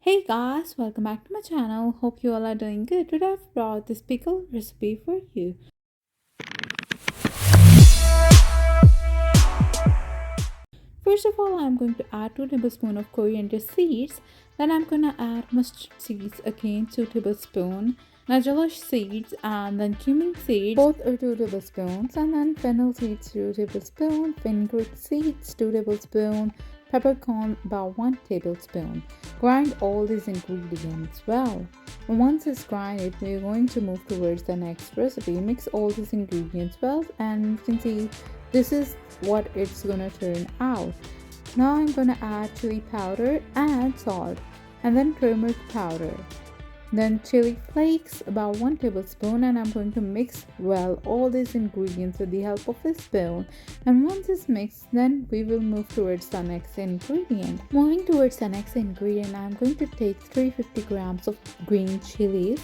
Hey guys, welcome back to my channel. Hope you all are doing good. Today I've brought this pickle recipe for you. First of all, I'm going to add 2 tablespoons of coriander seeds. Then I'm going to add mustard seeds again 2 tablespoons. Nigella seeds and then cumin seeds both are 2 tablespoons, and then fennel seeds 2 tablespoons, fenugreek seeds 2 tablespoons, peppercorn about 1 tablespoon. Grind all these ingredients well. And once it's grinded, we're going to move towards the next recipe. Mix all these ingredients well, and you can see this is what it's gonna turn out. Now I'm gonna add chili powder and salt, and then turmeric powder, then chili flakes about 1 tablespoon, and I'm going to mix well all these ingredients with the help of a spoon. And once it's mixed, then we will move towards the next ingredient. Moving towards the next ingredient, I'm going to take 350 grams of green chilies,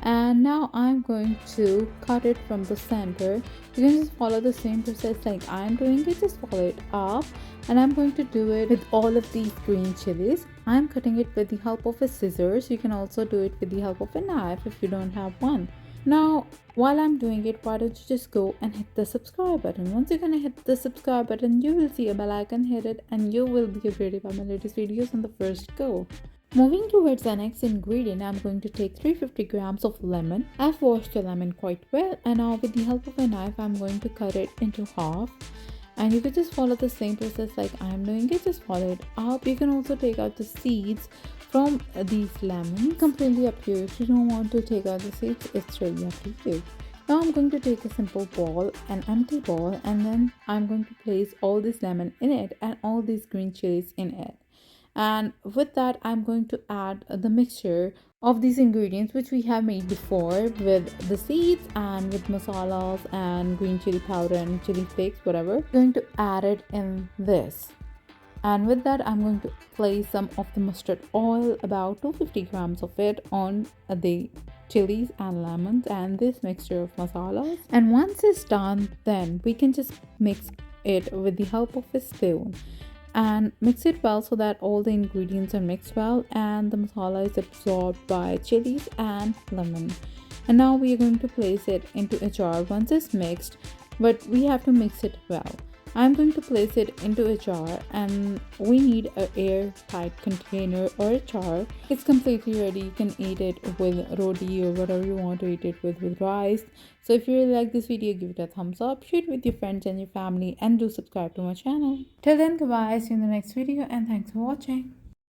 and now I'm going to cut it from the center. You can just follow the same process like I'm doing it, just follow it up. And I'm going to do it with all of these green chilies. I'm cutting it with the help of a scissors. You can also do it with the help of a knife if you don't have one. Now, while I'm doing it, why don't you just go and hit the subscribe button. Once you're gonna hit the subscribe button, you will see a bell icon. Hit it and you will be updated by my latest videos on the first go. Moving towards the next ingredient, I'm going to take 350 grams of lemon. I've washed the lemon quite well, and now with the help of a knife, I'm going to cut it into half. And you can just follow the same process like I'm doing it, just follow it up. You can also take out the seeds from these lemons. Completely up to you. If you don't want to take out the seeds, it's really up to you. Now I'm going to take a simple bowl, an empty bowl, and then I'm going to place all this lemon in it and all these green chilies in it. And with that, I'm going to add the mixture of these ingredients which we have made before with the seeds and with masalas and green chili powder and chili flakes, whatever. I'm going to add it in this. And with that, I'm going to place some of the mustard oil, about 250 grams of it, on the chilies and lemons and this mixture of masalas. And once it's done, then we can just mix it with the help of a spoon and mix it well so that all the ingredients are mixed well and the masala is absorbed by chilies and lemon. And now we are going to place it into a jar once it's mixed, but we have to mix it well. I'm going to place it into a jar, and we need an airtight container or a jar. It's completely ready. You can eat it with roti or whatever you want to eat it with rice. So if you really like this video, give it a thumbs up, share it with your friends and your family, and do subscribe to my channel. Till then, goodbye, see you in the next video, and thanks for watching.